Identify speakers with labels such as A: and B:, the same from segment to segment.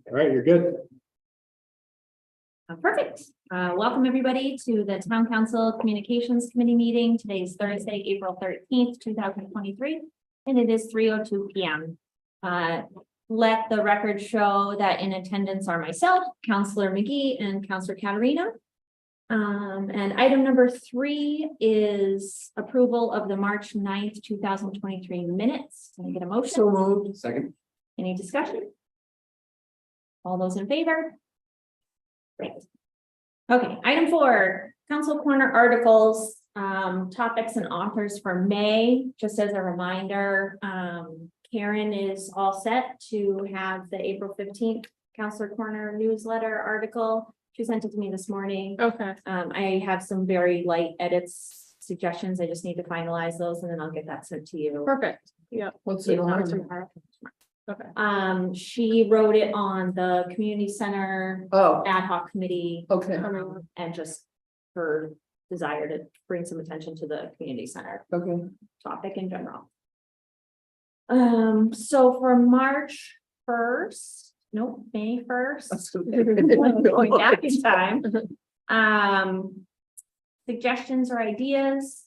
A: All right, you're good.
B: Perfect. Welcome everybody to the Town Council Communications Committee meeting. Today is Thursday, April 13th, 2023, and it is 3:02 p.m. Let the record show that in attendance are myself, Councillor McGee, and Councillor Katarina. And item number 3 is approval of the March 9th, 2023 minutes. Can I get a motion?
C: So moved.
A: Second.
B: Any discussion? All those in favor? Great. Okay, item 4, Council Corner articles, topics and authors for May. Just as a reminder, Karen is all set to have the April 15th Councilor Corner newsletter article. She sent it to me this morning.
C: Okay.
B: I have some very light edits, suggestions. I just need to finalize those and then I'll get that sent to you.
C: Perfect. Yeah.
A: What's
B: If
A: it
B: not
A: on?
B: tomorrow.
C: Okay.
B: She wrote it on the community center
C: Oh,
B: ad hoc committee
C: okay.
B: and just her desire to bring some attention to the community center
C: Okay.
B: topic in general. So for March 1st, nope, May 1st,
C: That's okay.
B: going back in time. Suggestions or ideas?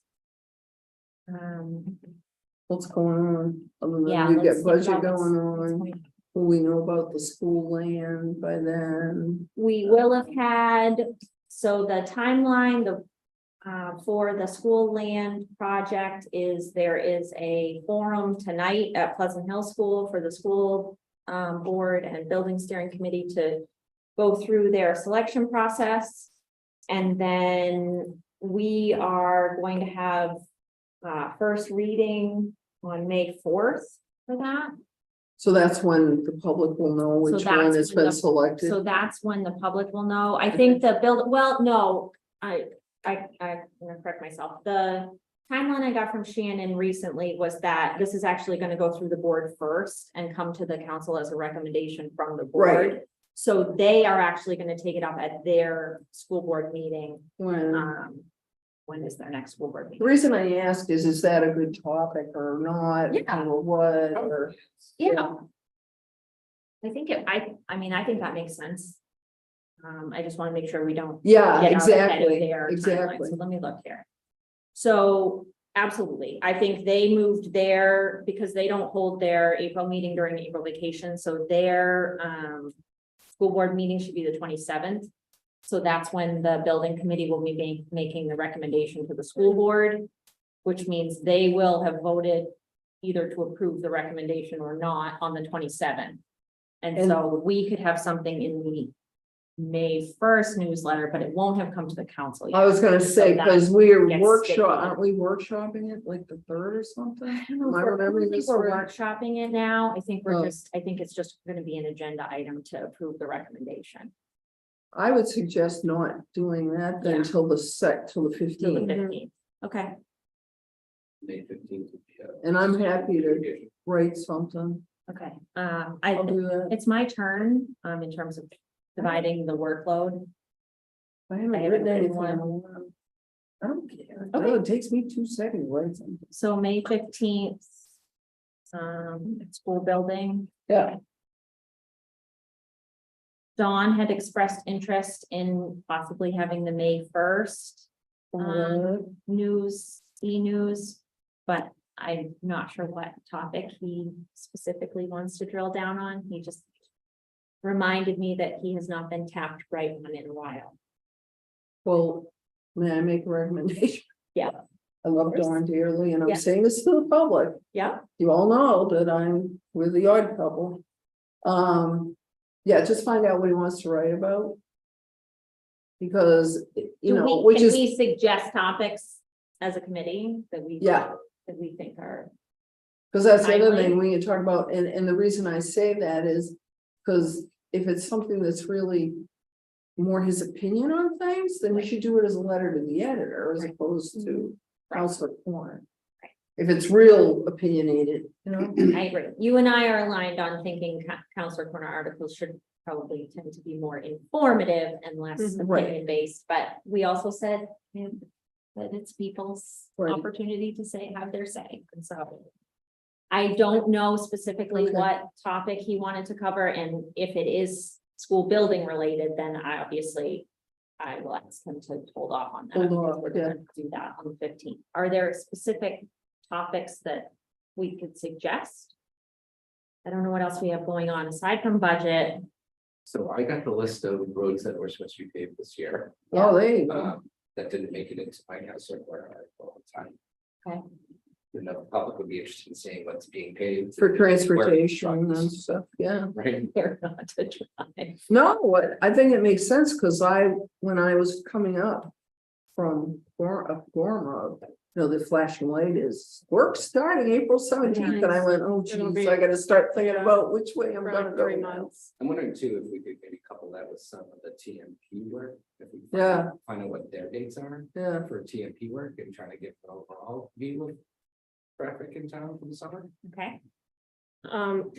C: What's going on? Other
B: Yeah.
C: than we
B: let's
C: get
B: think
C: budget
B: about
C: going
B: what's
C: on,
B: going
C: will we know about the school land by then?
B: We will have had, so the timeline, for the school land project is there is a forum tonight at Pleasant Hill School for the school board and building steering committee to go through their selection process. And then we are going to have first reading on May 4th for that.
C: So that's when the public will know which
B: So
C: one
B: that's
C: has
B: when
C: been
B: the-
C: selected.
B: So that's when the public will know. I think the build, well, no, I'm gonna correct myself. The timeline I got from Shannon recently was that this is actually gonna go through the board first and come to the council as a recommendation from the board.
C: Right.
B: So they are actually gonna take it up at their school board meeting. When is their next school board
C: The
B: meeting?
C: reason I ask is that a good topic or not?
B: Yeah.
C: Or what, or?
B: Yeah. I think I mean, I think that makes sense. I just wanna make sure we don't
C: Yeah,
B: get out ahead of
C: exactly,
B: their timeline.
C: exactly.
B: So let me look here. So absolutely, I think they moved their, because they don't hold their April meeting during April vacation, so their school board meeting should be the 27th. So that's when the building committee will be making the recommendation to the school board, which means they will have voted either to approve the recommendation or not on the 27th. And so we could have something in the May 1st newsletter, but it won't have come to the council yet.
C: I was gonna
B: So
C: say,
B: that
C: because we're
B: gets
C: workshop,
B: sticky.
C: aren't we workshopping it like the 3rd or something?
B: I don't know
C: Am I
B: if we're-
C: remembering
B: think
C: this
B: we're
C: right?
B: workshopping it now. I think
C: Oh.
B: I think it's just gonna be an agenda item to approve the recommendation.
C: I would suggest not doing that then
B: Yeah.
C: till the
B: Till the
C: 15th,
B: 15th. Okay,
A: May 15th.
C: and I'm happy to write something.
B: okay.
C: I'll do that.
B: It's my turn, in terms of dividing the workload.
C: I haven't
B: I haven't
C: written
B: written
C: anything.
B: one.
C: in a while. I don't care.
B: Okay.
C: No, it takes me 2 seconds, to write something.
B: So May 15th. School building.
C: Yeah.
B: Dawn had expressed interest in possibly having the May 1st. News, e-news, but I'm not sure what topic he specifically wants to drill down on. He just reminded me that he has not been tapped right one in a while.
C: Well, may I make a recommendation?
B: Yeah.
C: I love
B: Of course.
C: Dawn dearly, and I'm
B: Yeah.
C: saying this to the public.
B: Yeah,
C: You all know that I'm with the Odd Couple. Yeah, just find out what he wants to write about. Because, you know, which
B: can
C: is,
B: we suggest topics as a committee that we?
C: Yeah.
B: That we think are,
C: because that's the other
B: timely.
C: thing we can talk about, and the reason I say that is. Because if it's something that's really more his opinion on things, then we should do it as a letter to the editor as
B: Right.
C: opposed to
B: Right.
C: Counselor Corn.
B: Right.
C: If it's real opinionated, you know.
B: I agree. You and I are aligned on thinking Counselor Corner articles should probably tend to be more informative and less
C: Right.
B: opinion based, but we also said that it's people's
C: Right.
B: opportunity to have their say, and so. I don't know specifically
C: Okay.
B: what topic he wanted to cover, and if it is school building related, then I will ask him to hold off on that.
C: Hold
B: because
C: off,
B: We're
C: yeah.
B: gonna do that on the 15th. Are there specific topics that we could suggest? I don't know what else we have going on aside from budget.
A: So I got the list of roads that were supposed to be paved this year,
C: Oh, there you go.
A: that didn't make it into my house circular article at the time.
B: Okay.
A: You know, the public would be interested in seeing what's being paved.
C: For
A: where
C: transportation
A: trucks,
C: and stuff, yeah.
A: Right,
B: They're not to drive.
C: No, what, I think it makes sense, cause when I was coming up from Gorham Road, you know, the flashing light is work starting April 17th, and I went, oh
D: It'll
C: geez,
D: be-
C: I gotta start thinking
D: yeah,
C: about which way I'm
D: for
C: gonna
D: like
C: go
D: 3
C: now.
D: months.
A: I'm wondering too, if we could maybe couple that with some of the TMP work. If we
C: Yeah.
A: find out what their dates are
C: Yeah,
A: for TMP work and trying to get an overall view of traffic in town for the summer.
B: Okay,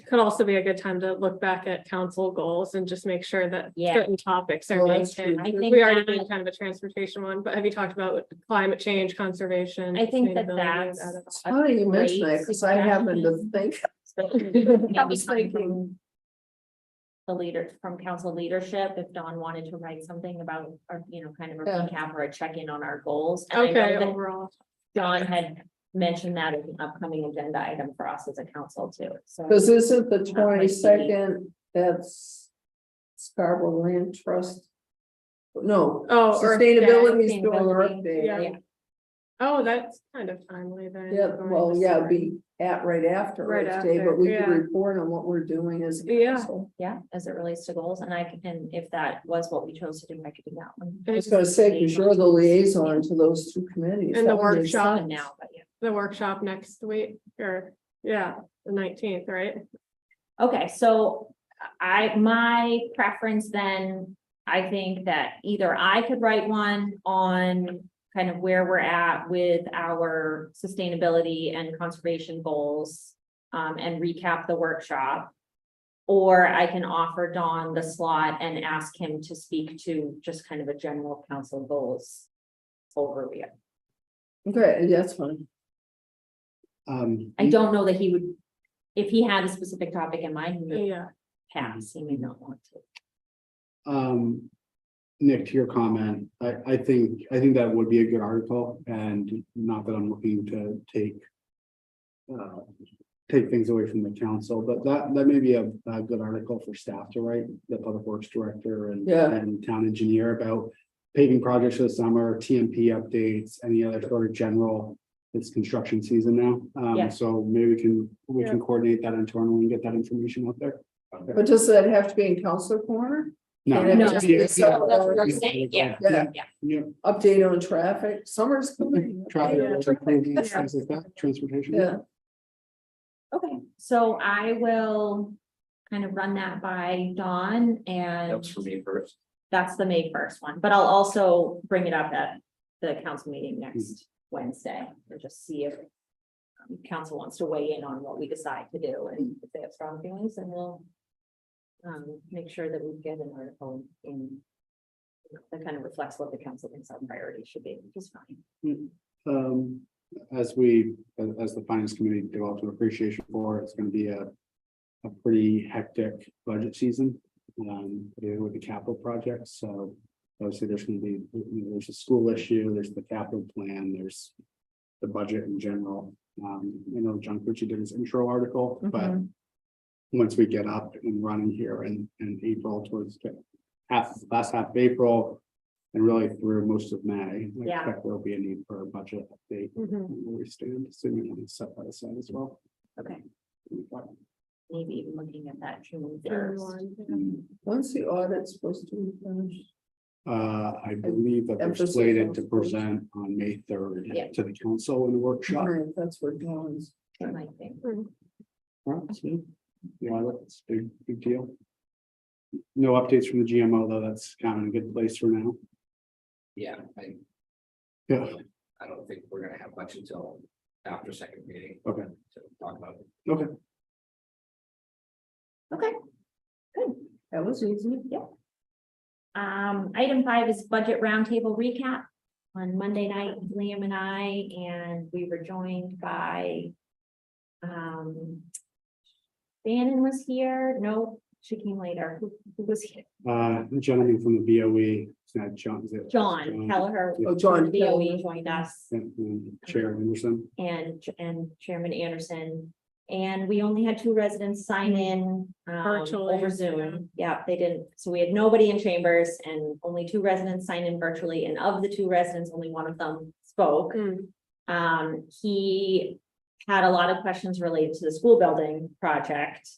D: Could also be a good time to look back at council goals and just make sure that
B: Yeah.
D: certain topics are
C: Well, that's
D: maintained.
C: true.
B: I think
D: We already
B: that-
D: did kind of a transportation one, but have you talked about climate change, conservation?
B: I think that
D: sustainability,
B: that's-
C: it's funny you mention that, cause I happened to think,
B: especially
C: I
B: maybe
C: was
B: coming
C: thinking,
B: from the leader from council leadership, if Dawn wanted to write something about, or, you know, kind of a
C: Yeah.
B: recap or a check-in on our goals. And I know
D: Okay,
B: that
D: overall.
B: Dawn had mentioned that as an upcoming agenda item for us as a council too, so.
C: cause isn't the
B: might be-
C: 22nd, that's Scarborough Land Trust? No,
D: Oh, Earth Day.
C: sustainability is doing Earth
B: Sustainability,
C: Day.
D: Yeah.
C: right?
D: Oh, that's kind of timely then.
C: Yeah,
D: going
C: well,
D: to
C: yeah,
D: summer.
C: it'd be right after
D: Right
C: Earth Day,
D: after,
C: but we could
D: yeah.
C: report on what we're doing as. a
D: Yeah.
C: council.
B: Yeah, as it relates to goals, and and if that was what we chose to do, I could do that one.
C: I was gonna say, cause you're the liaison to those two committees.
D: And the
C: That would make
D: workshop.
C: sense.
B: Now, but yeah.
D: The workshop next week, or, yeah, the 19th, right?
B: Okay, so my preference then, I think that either I could write one on kind of where we're at with our sustainability and conservation goals, and recap the workshop. Or I can offer Dawn the slot and ask him to speak to just kind of a general council goals overview.
C: Okay, that's fine.
B: I don't know that he would, if he had a specific topic in mind, he would
D: Yeah.
B: pass, he may not want to.
E: Nick, to your comment, I think that would be a good article, and not that I'm looking to take things away from the council, but that may be a good article for staff to write, the public works director and
C: Yeah.
E: and town engineer about paving projects for the summer, TMP updates, any other sort of general, it's construction season now.
B: Yeah.
E: So maybe we can coordinate that internally and get that information out there.
C: But does that have to be in council corner?
E: No.
C: And it
B: No.
C: just be some-
B: That's what we're saying, yeah.
E: Yeah.
C: Update on traffic, summer's coming.
E: Traffic,
D: Yeah.
E: things like that, transportation.
C: Yeah,
B: Okay, so I will kind of run that by Dawn, and
A: That was for me first.
B: that's the May 1st one, but I'll also bring it up at the council meeting next Wednesday, and just see if council wants to weigh in on what we decide to do, and if they have strong feelings, then we'll make sure that we get an article in that kind of reflects what the council thinks our priority should be, which is fine.
E: As the finance committee develops an appreciation for, it's gonna be a pretty hectic budget season. With the capital projects, so obviously there's gonna be, there's a school issue, there's the capital plan, there's the budget in general. John Cucci did his intro article, but
B: Mhm.
E: once we get up and running here in April towards the last half of April and really through most of May, I
B: Yeah.
E: expect there'll be a need for a budget update
D: Mhm.
E: where we stand, assuming it's set by the side as well.
B: Okay, maybe even looking at that June
D: June
B: 1st.
D: 1, yeah.
C: when's the audit supposed to be finished?
E: I believe that they're
C: Emphasis
E: slated
C: on
E: to
C: schools.
E: present on May 3rd
B: Yeah.
E: to the council in a workshop.
C: Right, that's where Dawn's.
B: It might be.
E: Right, so, yeah, that's a big deal. No updates from the GMO, though. That's kind of in a good place for now.
A: Yeah,
E: Yeah,
A: I don't think we're gonna have much until after second meeting.
E: Okay.
A: To talk about it.
E: okay.
B: Okay,
C: That was easy.
B: item 5 is budget roundtable recap. On Monday night, Liam and I, and we were joined by Bannon was here. No, she came later. Who was here?
E: The gentleman from the BOE, it's not John, is it?
B: John Kelleher.
C: Oh, John
B: BOE
C: Kelleher.
B: joined us.
E: And Chair Anderson.
B: And Chairman Anderson. And we only had 2 residents sign in
D: Virtually,
B: over Zoom. Yeah, they didn't, so we had nobody in chambers and only 2 residents signed in virtually, and of the 2 residents, only one of them spoke.
D: Mm.
B: He had a lot of questions related to the school building project.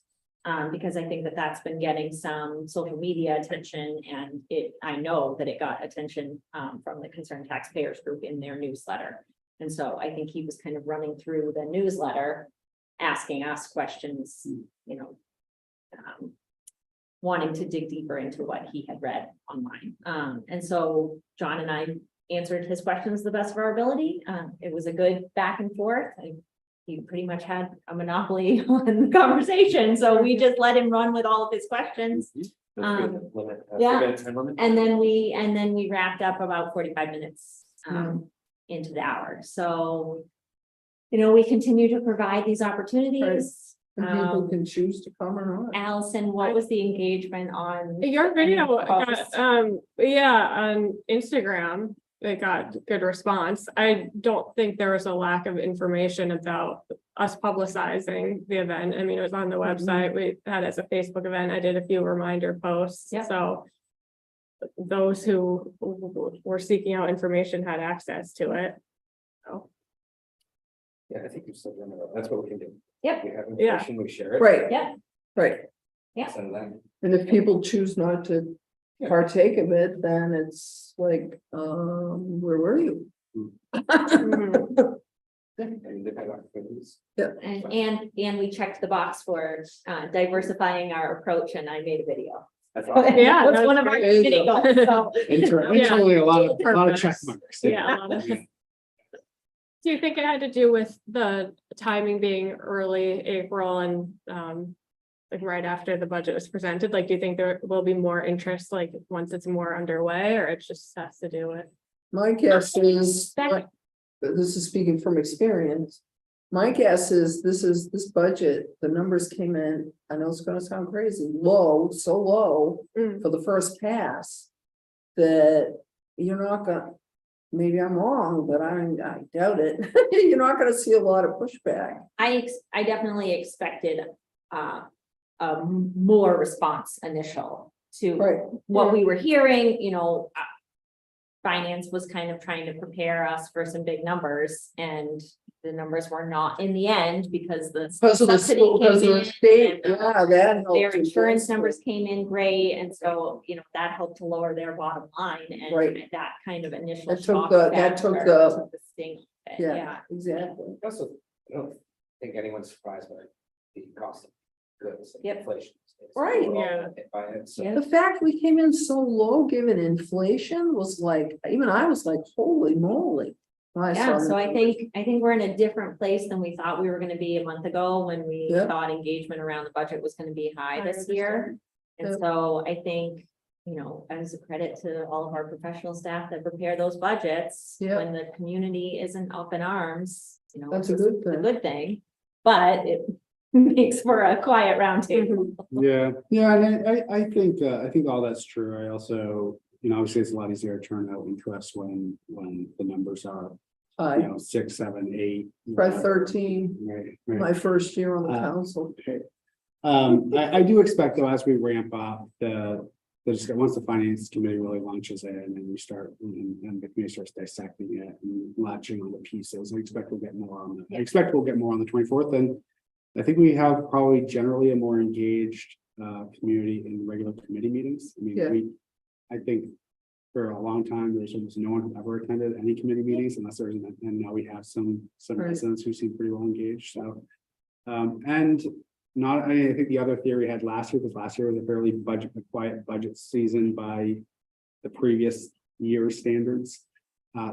B: Because I think that that's been getting some social media attention, and I know that it got attention from the Concerned Taxpayers Group in their newsletter. And so I think he was kind of running through the newsletter, asking us questions, you know. Wanting to dig deeper into what he had read online. And so John and I answered his questions to the best of our ability. It was a good back and forth. He pretty much had a monopoly on the conversation, so we just let him run with all of his questions. Yeah. And then we wrapped up about 45 minutes into the hour. So, you know, we continue to provide these opportunities.
C: And people can choose to come or not.
B: Allison, what was the engagement on?
D: Your video,
B: posts?
D: yeah, on Instagram, it got good response. I don't think there was a lack of information about us publicizing the event. I mean, it was on the website. We had it as a Facebook event. I did a few reminder posts.
B: Yep.
D: So those who were seeking out information had access to it. So,
A: Yeah, I think you said, that's what we can do.
B: Yep.
A: We have
D: Yeah.
A: information, we share it.
C: Right,
B: Yeah,
C: right.
B: Yeah.
A: Send them.
C: And if people choose not to partake of it, then it's like, where were you?
D: mhm.
A: And they've had opportunities.
B: and we checked the box for diversifying our approach, and I made a video.
A: That's awesome.
D: Yeah,
B: That's
D: that's
B: one of our
C: great.
B: committee goals, so.
E: Internally, a lot of
D: Perfect.
E: check marks.
D: Yeah, a lot of- Do you think it had to do with the timing being early April and like right after the budget was presented? Like, do you think there will be more interest like once it's more underway, or it just has to do with?
C: My guess is,
B: Back-
C: this is speaking from experience. My guess is this budget, the numbers came in, I know it's gonna sound crazy, low, so low
D: Mm.
C: for the first pass. That you're not gonna, maybe I'm wrong, but I doubt it. You're not gonna see a lot of pushback.
B: I definitely expected more response initial to
C: Right,
B: what we were hearing, you know. Finance was kind of trying to prepare us for some big numbers, and the numbers were not in the end because the
C: because of the
B: subsidy
C: school, because of
B: came
C: the
B: in,
C: state,
B: and,
C: yeah, that helped.
B: their
C: too.
B: insurance numbers came in great, and so, you know, that helped to lower their bottom line, and
C: Right.
B: that kind of initial.
C: That took
B: shock
C: that took
B: factor
C: the-
B: took sting of it,
C: Yeah.
B: yeah.
C: Exactly.
A: Also, I don't think anyone's surprised by the cost of goods. and
B: Yep.
A: Inflation.
C: Right.
A: We're all
D: Yeah.
A: hit by it, so.
B: Yeah.
C: The fact we came in so low, given inflation, was like, even I was like, holy moly. when I saw
B: Yeah,
C: the
B: so I
C: numbers.
B: think we're in a different place than we thought we were gonna be a month ago, when we
C: Yeah.
B: thought engagement around the budget was gonna be high
D: Higher
B: this
D: this
B: year.
C: Yeah.
B: And so I think, you know, as a credit to all of our professional staff that prepare those budgets,
C: Yeah.
B: when the community isn't up in arms, you know.
C: That's a
B: it's
C: good
B: a
C: thing.
B: good thing, but it makes for a quiet roundtable.
E: Yeah, and I think all that's true. I also, you know, obviously it's a lot easier to turn out interest when the numbers are, you
C: I,
E: know, 6, 7, 8.
C: by 13,
E: Right, right.
C: my first year on the
E: Uh,
C: council.
E: I do expect though, as we ramp up once the finance committee really launches it and then we start, and the committee starts dissecting it and latching on the pieces, I expect we'll get more on the 24th. And I think we have probably generally a more engaged community in regular committee meetings. I
C: Yeah.
E: mean, I think for a long time, there's almost no one who ever attended any committee meetings unless there's, and now we have some
C: Right.
E: residents who seem pretty well engaged, so. And I think the other theory we had last year, because last year was a fairly quiet budget season by the previous year's standards.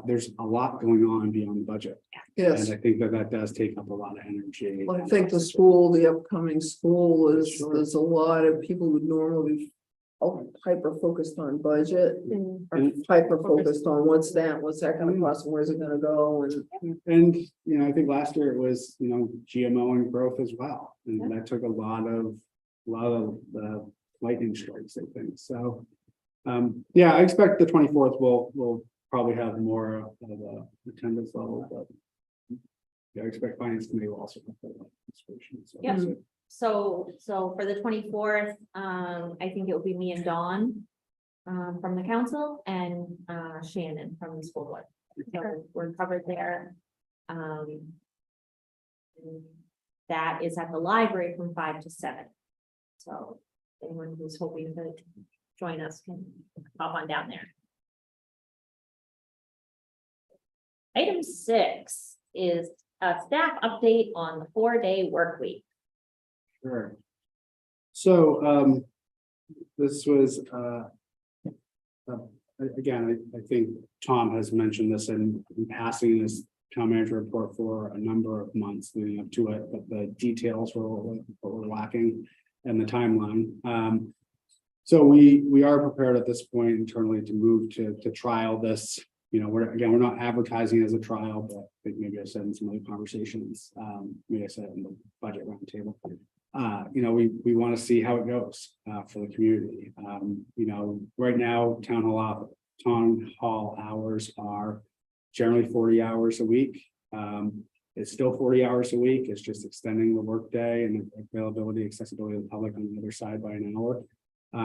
E: There's a lot going on beyond the budget.
C: Yes,
E: And I think that does take up a lot of energy.
C: I think the upcoming school is,
E: Sure.
C: there's a lot of people would normally hyper focused on budget.
D: Mm.
C: Or hyper focused on what's that gonna cost, and where's it gonna go, and.
E: And, you know, I think last year it was, you know, GMO and growth as well, and that took a lot of the lightning strikes, I think, so. Yeah, I expect the 24th will probably have more of a attendance level, but. Yeah, I expect finance committee will also have that participation, so.
B: Yep. So for the 24th, I think it will be me and Dawn. From the council and Shannon from the school board. So we're covered there. That is at the library from 5 to 7. So anyone who's hoping to join us can hop on down there. Item 6 is a staff update on the 4-day work week.
E: Sure. So, this was, again, I think Tom has mentioned this in passing this town manager report for a number of months leading up to it, but the details were lacking and the timeline. So we are prepared at this point internally to move to trial this. You know, we're not advertising as a trial, but I think maybe I said in some other conversations, maybe I said in the budget roundtable. You know, we want to see how it goes for the community. You know, right now, town hall hours are generally 40 hours a week. It's still 40 hours a week. It's just extending the workday and availability, accessibility to the public on the other side by an hour.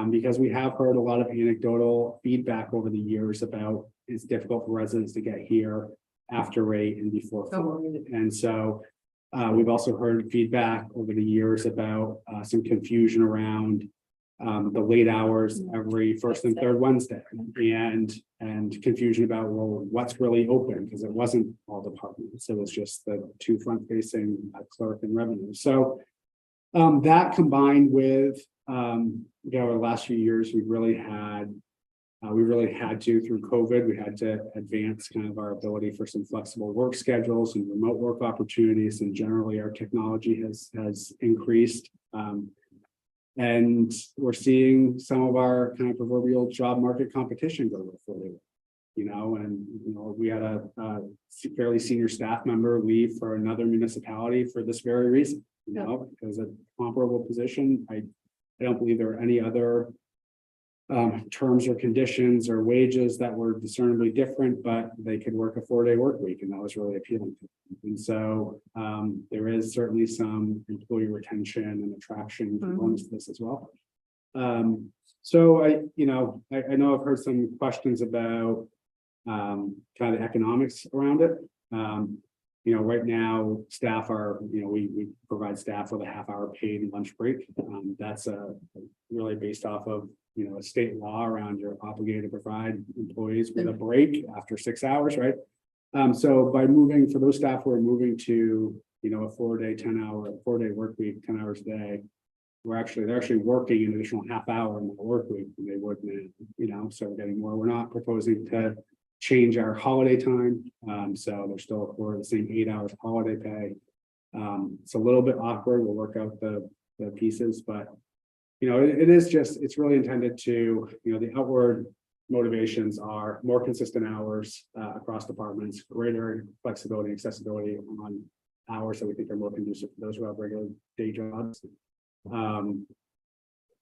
E: Because we have heard a lot of anecdotal feedback over the years about it's difficult for residents to get here after 8 and before 4. And so we've also heard feedback over the years about some confusion around the late hours every first and third Wednesday and confusion about, well, what's really open, because it wasn't all departments. It was just the 2 front facing clerk and revenue. So that combined with you know, the last few years, we really had to, through COVID, we had to advance kind of our ability for some flexible work schedules and remote work opportunities. And generally our technology has increased. And we're seeing some of our kind of proverbial job market competition go before, you know, and, you know, we had a fairly senior staff member leave for another municipality for this very reason, you know, because a comparable position, I don't believe there are any other terms or conditions or wages that were discernibly different, but they could work a 4-day work week, and that was really appealing to them. And so there is certainly some employee retention and attraction components to this as well. So I know I've heard some questions about kind of the economics around it. You know, right now, staff are, you know, we provide staff with a half-hour paid lunch break. That's really based off of, you know, a state law around you're obligated to provide employees with a break after 6 hours, right? So by moving, for those staff who are moving to, you know, a 4-day work week, 10 hours a day, they're actually working an additional half hour in the work week than they would, you know, so we're getting more. We're not proposing to change our holiday time. So they're still for the same 8 hours of holiday pay. It's a little bit awkward. We'll work out the pieces, but you know, it's really intended to, you know, the outward motivations are more consistent hours across departments, greater flexibility, accessibility on hours that we think are more conducive for those who have regular day jobs.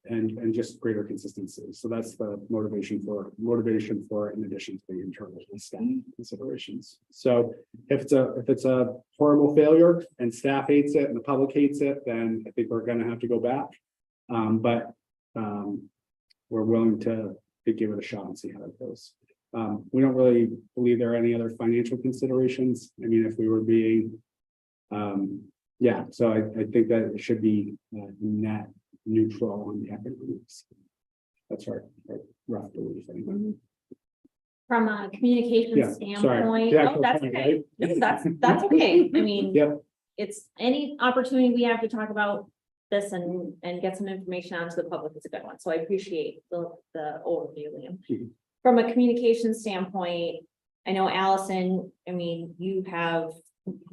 E: And just greater consistency. So that's the motivation for in addition to the internal staff considerations. So if it's a horrible failure and staff hates it and the public hates it, then I think we're going to have to go back. But we're willing to give it a shot and see how it goes. We don't really believe there are any other financial considerations. I mean, if we were being, yeah, so I think that it should be net neutral on the economics. That's our rough belief.
B: From a communication
E: Yeah, sorry.
B: standpoint,
E: Yeah,
B: oh, that's
E: okay,
B: okay.
E: right?
B: That's okay. I mean,
E: Yep.
B: it's any opportunity we have to talk about this and get some information out to the public is a good one. So I appreciate the overview, Liam.
E: Mhm.
B: From a communication standpoint, I know Allison, I mean, you have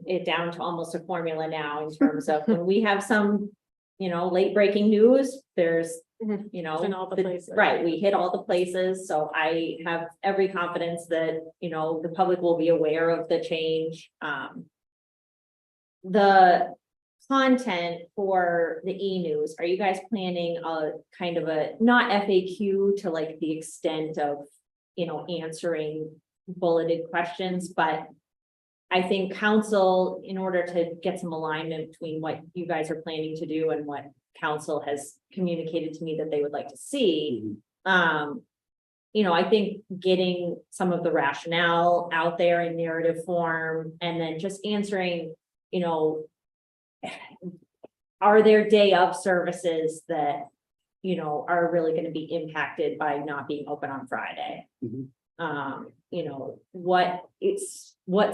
B: it down to almost a formula now in terms of when we have some, you know, late breaking news, there's
D: Mhm.
B: you know.
D: In all the places.
B: Right, we hit all the places, so I have every confidence that, you know, the public will be aware of the change. The content for the e-news, are you guys planning a kind of a, not FAQ to like the extent of, you know, answering bulleted questions, but I think council, in order to get some alignment between what you guys are planning to do and what council has communicated to me that they would like to see. You know, I think getting some of the rationale out there in narrative form and then just answering, you know, are there day of services that, you know, are really going to be impacted by not being open on Friday?
E: Mhm.
B: You know, what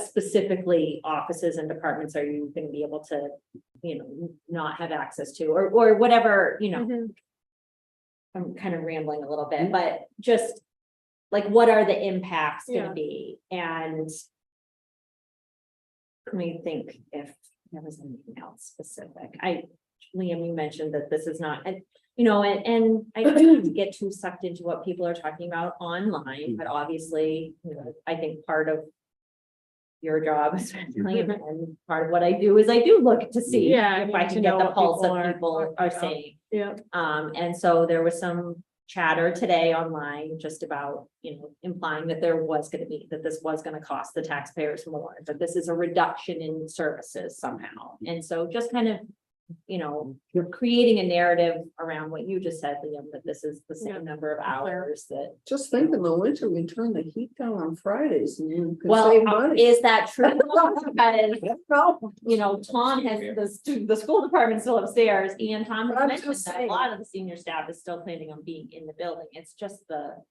B: specifically offices and departments are you going to be able to, you know, not have access to, or whatever, you know.
D: Mhm.
B: I'm kind of rambling a little bit, but just like, what are the impacts
D: Yeah.
B: gonna be? And let me think if there was anything else specific. Liam, you mentioned that this is not, and, you know, and I don't want to get too sucked into what people are talking about online, but obviously, you know, I think part of your job, especially, and part of what I do is I do look to see
D: Yeah,
B: if
D: you
B: I
D: need to
B: can get
D: know
B: the
D: what
B: pulse
D: people
B: of
D: are
B: people
D: talking
B: are
D: about.
B: saying.
D: Yeah,
B: And so there was some chatter today online just about, you know, implying that there was gonna be, that this was gonna cost the taxpayers more, that this is a reduction in services somehow. And so just kind of, you know, creating a narrative around what you just said, Liam, that this is the
D: Yeah.
B: same number of hours that.
C: Just think in the winter, we turn the heat down on Fridays and you can
B: Well,
C: save money.
B: is that true? Because,
C: No,
B: you know, Tom has, the school department still upstairs, and Tom has
C: I'm
B: mentioned
C: just
B: that a
C: saying.
B: lot of the senior staff is still planning on being in the building. It's just the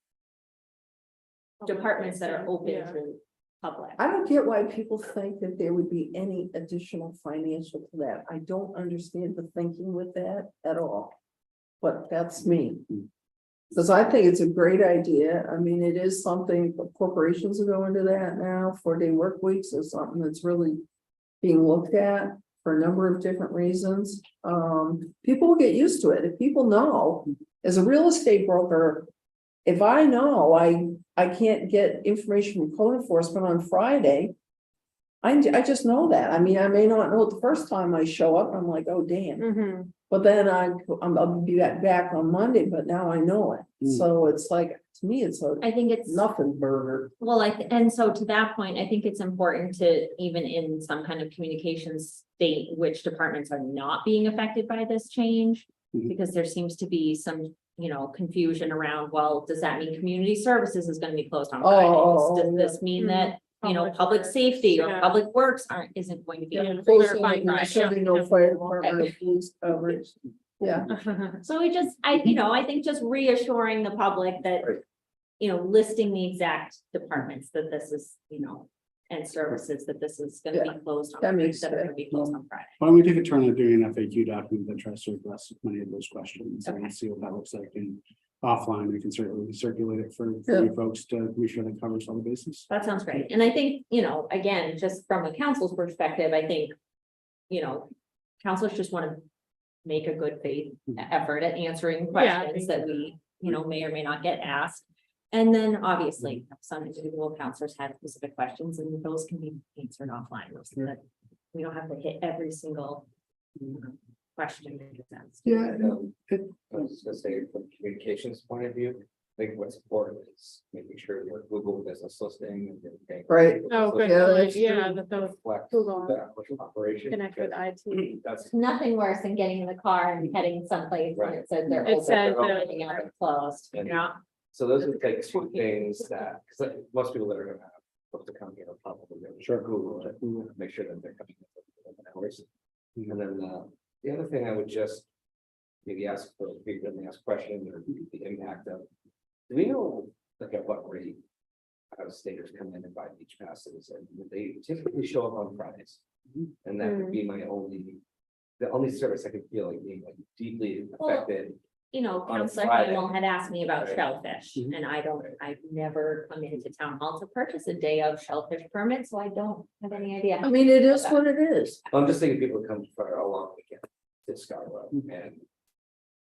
B: departments that are open
D: Yeah.
B: to public.
C: I don't get why people think that there would be any additional financial to that. I don't understand the thinking with that at all. But that's me. Because I think it's a great idea. I mean, it is something, corporations are going to that now, 4-day work weeks is something that's really being looked at for a number of different reasons. People will get used to it. If people know, as a real estate broker, if I know I can't get information from code enforcement on Friday, I just know that. I mean, I may not know it the first time I show up, I'm like, oh, damn.
D: Mhm.
C: But then I'll be back on Monday, but now I know it.
E: Mm.
C: So it's like, to me, it's a
B: I think it's,
C: nothing burger.
B: well, and so to that point, I think it's important to, even in some kind of communications state, which departments are not being affected by this change.
E: Mhm.
B: Because there seems to be some, you know, confusion around, well, does that mean community services is gonna be closed on Fridays? Does this mean
D: Mhm.
B: that, you know,
D: Public
B: public
D: works,
B: safety or
D: yeah.
B: public works isn't going to be?
D: Yeah.
C: Closing,
D: clarifying
C: like,
D: that,
C: certainly
D: yeah.
C: no fire department or police coverage. Yeah,
B: So I think just reassuring the public that,
A: Right.
B: you know, listing the exact departments that this is, you know, and services that this is gonna be closed on.
C: that makes
B: That are gonna
C: sense.
B: be closed on Friday.
E: Why don't we take a turn at doing an FAQ document that tries to address many of those questions
B: Okay.
E: and see what that looks like, and offline, we can certainly circulate it for
C: Yeah.
E: you folks to make sure that covers all the bases.
B: That sounds great. And I think, you know, again, just from a council's perspective, I think, you know, councilors just want to make a good faith effort at answering
D: Yeah, I
B: questions
D: think
B: that we, you know, may or may not get asked. And then obviously, some individual councilors have specific questions and those can be answered offline. So that we don't have to hit every single question that gets asked.
E: Yeah,
A: I was just gonna say, from a communications point of view, I think what's important is making sure your Google business listing and everything.
C: Right.
D: Oh, good
C: Yeah,
D: point.
C: that's
D: Yeah,
C: true.
D: that those
A: Reflect
D: Google
A: the operation.
D: connect with
A: because
D: IT.
A: That's.
B: Nothing worse than getting in the car and heading someplace and it says they're
D: It
B: open,
D: says
B: they're
D: they're
B: opening out and closed, you know?
A: So those are like two things that, because most people that are gonna have, look to come here, are probably gonna
E: Sure.
A: Google it, make sure that they're coming. in within hours. And then the other thing I would just maybe ask for, frequently ask questions or the impact of, do we know like at what rate out of staters come in and buy beach passes, and they typically show up on Fridays? And that would be my the only service I could feel like being like deeply
B: Well,
A: affected.
B: You know,
A: On a
B: Counselor
A: Friday.
B: Hamel had asked me about
A: Right.
B: shellfish,
E: Mhm.
B: and I've never come into town hall to purchase a day of shellfish permit, so I don't have any idea.
C: I mean, it is what it is.
A: I'm just thinking people come for a long weekend to Scarborough and.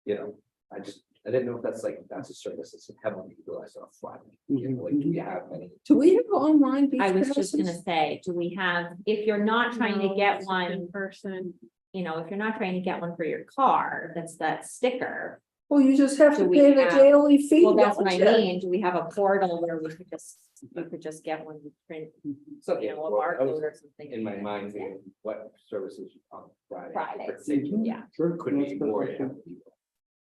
A: You know, I just I didn't know if that's a service that's heavily utilized on Friday. You know, like, do you have any?
C: Do we have online? beach
B: I was just gonna
C: passes?
B: say, do we have, if you're not trying to
D: No,
B: get
D: it's
B: one,
D: in person.
B: you know, if you're not trying to get one for your car, that's that sticker.
C: Well, you just have
B: Do
C: to
B: we
C: pay the
B: have-
C: daily fee.
B: Well, that's what
C: don't
B: I
C: you?
B: mean. Do we have a portal where we could just, you could just get one, print,
A: So,
B: you know, a
A: well, I was
B: barcode or something?
A: in my mind, thinking, what services on Friday?
B: Fridays.
A: Particularly
B: Yeah.
E: Sure.
A: Could
E: That's
A: be
E: a good
A: more.
E: question.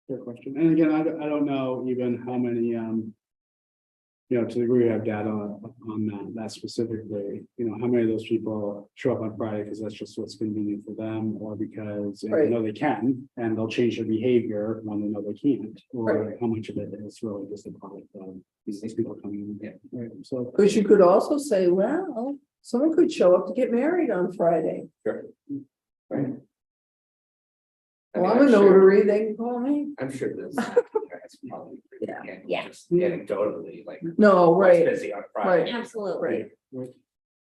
E: Fair question. And again, I don't know even how many, you know, to the degree we have data on that specifically, you know, how many of those people show up on Friday because that's just what's convenient for them, or because they
C: Right.
E: know they can, and they'll change their behavior when they know they can't, or
C: Right.
E: how much of it is really just a product of these people coming in.
A: Yeah.
E: Right, so.
C: Because you could also say, well, someone could show up to get married on Friday.
A: Sure. Right. I
C: Well,
A: mean,
C: I'm a
A: sure-
C: notary, they can call me.
A: I'm sure this. It's probably pretty
C: Yeah.
A: handled,
B: Yeah.
A: just anecdotally, like.
C: No,
A: what's
C: right,
A: Busy on Friday.
B: Absolutely.
C: right.
E: Right.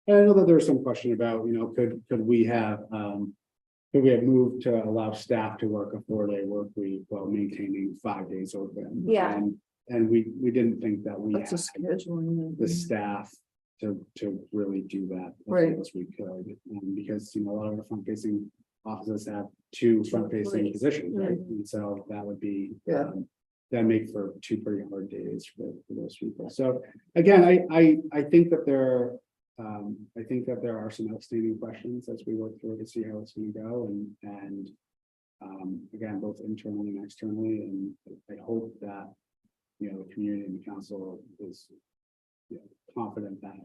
E: And I know that there's some question about, you know, could we have moved to allow staff to work a 4-day work week while maintaining 5 days open?
B: Yeah.
E: And we didn't think that we
C: That's a
E: had
C: scheduling.
E: the staff to really do that.
C: Right.
E: As we could, because, you know, a lot of the front facing offices have 2 front facing
B: employees.
E: positions, right? And so that would be.
C: Yeah.
E: That make for 2 pretty hard days for those people. So again, I think that there. I think that there are some outstanding questions as we work through to see how it's gonna go and. Again, both internally and externally, and I hope that. You know, the community and the council is. You know, confident that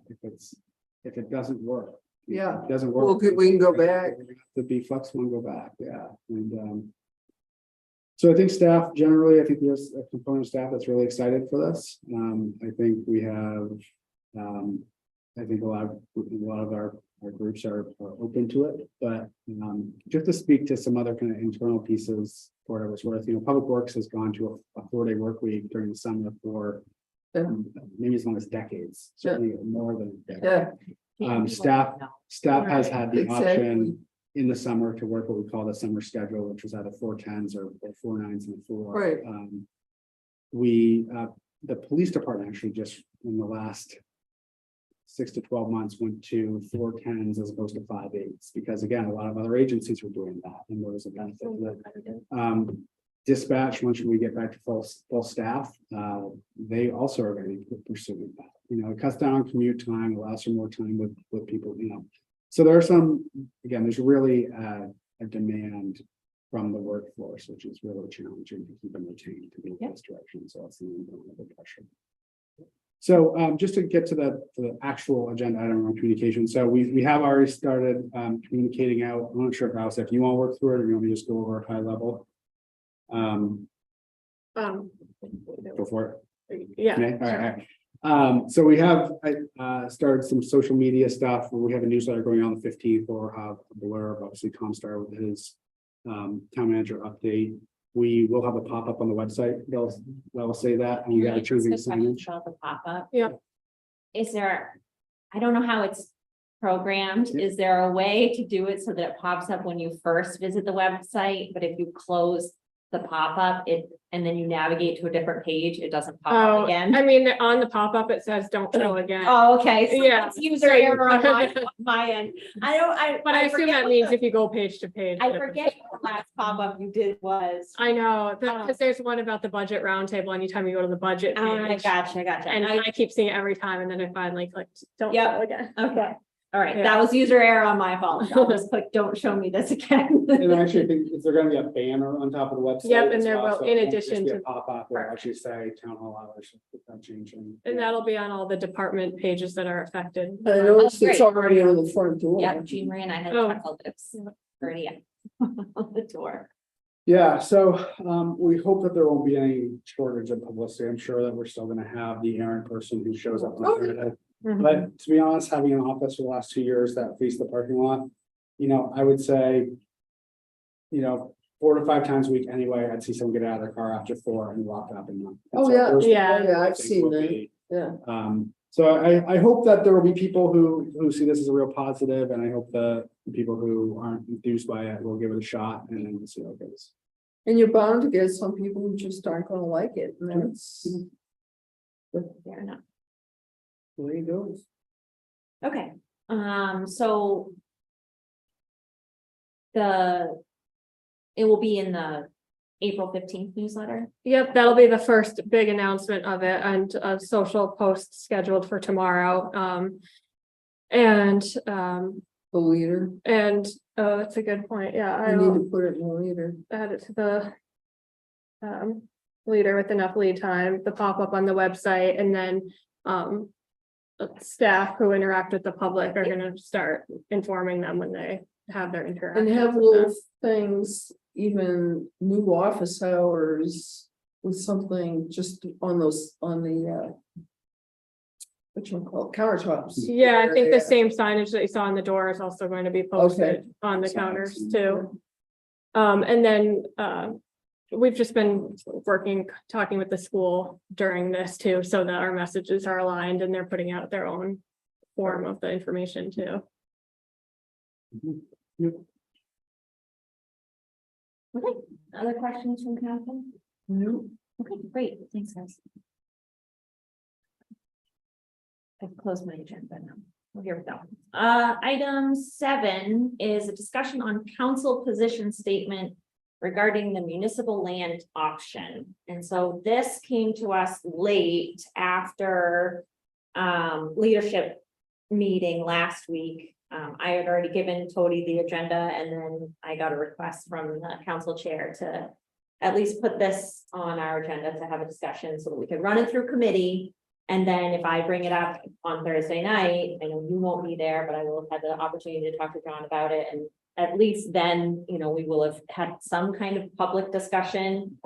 E: if it doesn't work.
C: Yeah.
E: if it Doesn't work.
C: Well, we can go back.
E: To be flexible and go back, yeah, and. So I think staff generally, I think there's a component of staff that's really excited for this. I think we have, I think a lot of our groups are open to it, but, just to speak to some other kind of internal pieces for what it was worth, you know, Public Works has gone to a 4-day work week during the summer for
C: Yeah.
E: maybe as long as decades, certainly more than. a decade.
C: Yeah,
E: Staff has had the
C: Exactly.
E: option in the summer to work what we call the summer schedule, which was either 4-10s or 4-9s and 4.
C: Right.
E: The police department actually just in the last 6 to 12 months went to 4-10s as opposed to 5-8s, because again, a lot of other agencies were doing that, and there was a benefit to that. Dispatch, once we get back to full staff, they also are going to be pursuing that. You know, it cuts down on commute time, allows for more time with people, you know. So there are some, again, there's really a demand from the workforce, which is really challenging to keep them retained to move this direction. So that's the pressure. So just to get to the actual agenda item on communication. So we have already started communicating out. I'm not sure if you want to work through it or you want me to just go over a high level. Go for it.
D: Yeah.
E: Okay, all right. So we have started some social media stuff. We have a newsletter going on the 15th. We'll have a blurb, obviously Tom Star with his town manager update. We will have a pop-up on the website. They'll say that. And you got to choose the signage.
B: About the pop-up.
D: Yeah.
B: Is there, I don't know how it's programmed.
E: Yeah.
B: Is there a way to do it so that it pops up when you first visit the website, but if you close the pop-up, and then you navigate to a different page, it doesn't pop
D: Oh,
B: up again?
D: I mean, on the pop-up, it says don't show again.
B: Oh, okay. So
D: Yeah.
B: that's user error on my end.
D: But I assume
B: forget
D: that
B: what
D: means
B: the-
D: if you go page to page.
B: I forget what the last pop-up you did was.
D: I know, because there's one about the budget roundtable anytime you go to the budget page.
B: Gotcha.
D: And I keep seeing it every time, and then I finally clicked, don't
B: Yep.
D: show again.
B: Okay, all right,
D: Yeah.
B: that was user error on my fault. I'll just click, don't show me this again.
E: And I actually think is there going to be a banner on top of the website?
D: Yep, and
E: as
D: there
E: well?
D: will,
E: So
D: in
E: it won't just
D: addition
E: be a
D: to,
E: Pop-up, will actually say town hall hours, without changing.
D: and that'll be on all the department pages that are affected.
C: I noticed it's
B: great.
C: already on the front door.
B: Yeah, Jean Marie and I had
D: Oh.
B: chuckled, it's already on the door.
E: Yeah, so we hope that there won't be any shortage of publicity. I'm sure that we're still gonna have the errant person who shows up on
C: Okay.
E: Saturday.
D: Mhm.
E: But to be honest, having an office for the last 2 years that faced the parking lot, you know, I would say. You know, 4 to 5 times a week anyway, I'd see someone get out of their car after 4 and walk up and.
C: Oh, yeah.
D: Yeah.
C: Yeah, I've seen that. Yeah.
E: So I hope that there will be people who see this as a real positive, and I hope the people who aren't enthused by it will give it a shot and then we'll see how it goes.
C: And you're bound to get some people who just aren't gonna like it, and that's
B: Fair enough.
C: the way it goes.
B: Okay, so. It will be in the April 15th newsletter.
D: Yep, that'll be the first big announcement of it and a social post scheduled for tomorrow. And,
C: The leader,
D: that's a good point. Yeah, I
C: you need
D: will
C: to put it in the leader.
D: add it to the leader with enough lead time, the pop-up on the website, and then staff who interact with the public are gonna start informing them when they have their interaction.
C: And have little things, even new office hours with something just on those, on the what you call it, countertops.
D: Yeah, I think the same signage that you saw on the door is also going to be posted on the
E: Signs.
D: counters too. And then, we've just been talking with the school during this too, so that our messages are aligned and they're putting out their own form of the information too.
B: Okay, other questions from council?
C: No.
B: Okay, great, thanks guys. I've closed my agenda now. Well, here we go. Item 7 is a discussion on council position statement regarding the municipal land auction. And so this came to us late after leadership meeting last week. I had already given Tody the agenda, and then I got a request from the council chair to at least put this on our agenda to have a discussion so that we could run it through committee. And then if I bring it up on Thursday night, I know you won't be there, but I will have the opportunity to talk to John about it. And at least then, you know, we will have had some kind of public discussion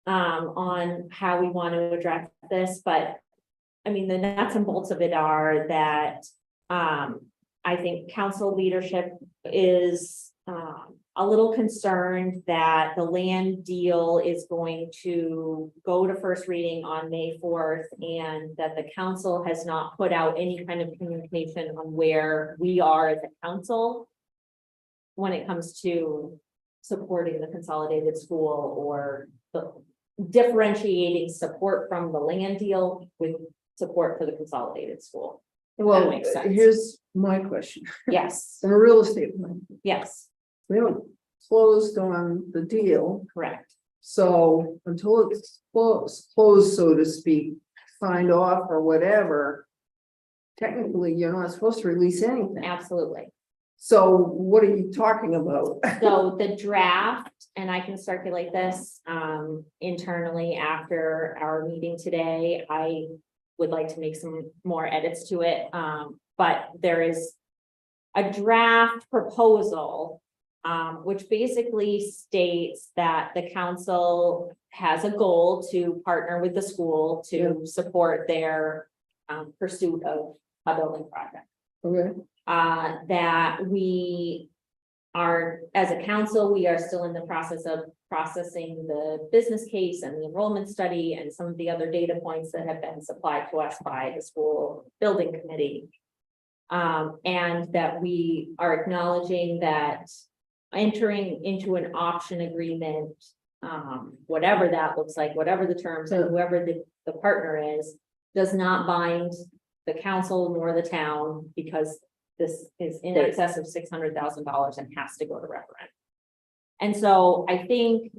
B: on how we want to address this. But I mean, the nuts and bolts of it are that I think council leadership is a little concerned that the land deal is going to go to first reading on May 4th, and that the council has not put out any kind of communication on where we are as a council when it comes to supporting the consolidated school, or the differentiating support from the land deal with support for the consolidated school.
C: Well,
B: makes sense.
C: here's my question.
B: Yes,
C: From a real estate point,
B: yes,
C: we haven't closed on the deal,
B: correct.
C: so until it's closed, so to speak, signed off or whatever. Technically, you're not supposed to release anything.
B: Absolutely.
C: So what are you talking about?
B: So the draft, and I can circulate this internally after our meeting today. I would like to make some more edits to it. But there is a draft proposal, which basically states that the council has a goal to partner with the school to support their pursuit of a building project.
C: Okay,
B: That we are, as a council, we are still in the process of processing the business case and the enrollment study and some of the other data points that have been supplied to us by the school building committee. And that we are acknowledging that entering into an option agreement, whatever that looks like, whatever the terms, and whoever the partner is, does not bind the council nor the town, because this is in excess of $600,000 and has to go to referendum. And so I think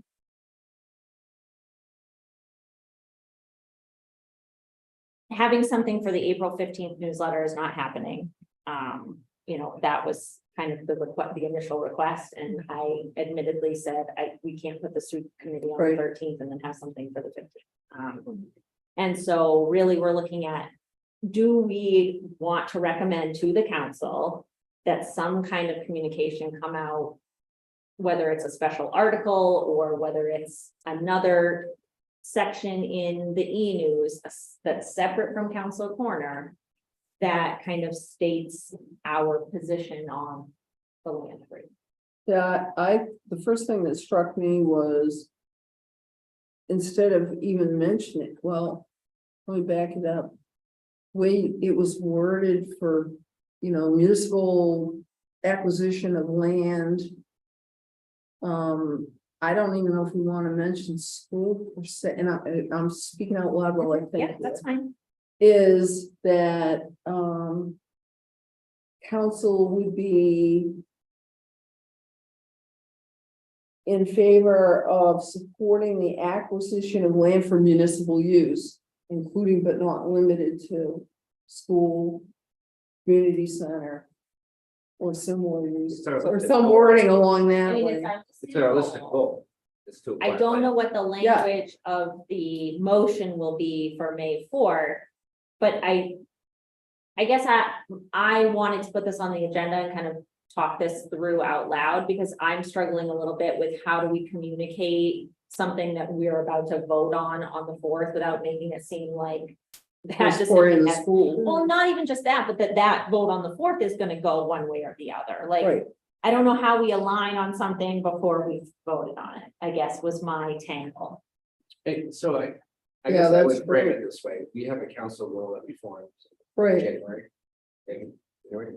B: having something for the April 15th newsletter is not happening. You know, that was kind of the initial request, and I admittedly said, we can't put the student committee on the 13th and then have something for the 15th. And so really we're looking at, do we want to recommend to the council that some kind of communication come out, whether it's a special article or whether it's another section in the e-news that's separate from Council Corner, that kind of states our position on the land agreement.
C: yeah, the first thing that struck me was, instead of even mentioning, well, let me back it up. Way it was worded for, you know, municipal acquisition of land. I don't even know if we want to mention school per se, and I'm speaking out loud while I think.
B: Yeah, that's fine.
C: Is that, council would be in favor of supporting the acquisition of land for municipal use, including but not limited to school, community center, or similar use,
A: It's our
C: or
A: listed
C: some
A: goal.
C: wording along
B: I
C: that
B: mean,
C: way.
A: It's our listed goal. It's to
B: I
A: acquire
B: don't know
A: land.
B: what the language of the motion will be for May 4th. But I guess I wanted to put this on the agenda and kind of talk this through out loud, because I'm struggling a little bit with how do we communicate something that we're about to vote on the 4th without making it seem like that
C: Supporting
B: decision
C: the
B: has.
C: school,
B: Well, not even just that, but that vote on the 4th is gonna go one way or the other, like.
C: right,
B: I don't know how we align on something before we've voted on it, I guess was my tangle.
A: Hey, so I
C: Yeah,
A: guess I
C: that's
A: would frame
C: great.
A: it this way. We have a council rule that we formed in
C: right,
A: January. in January,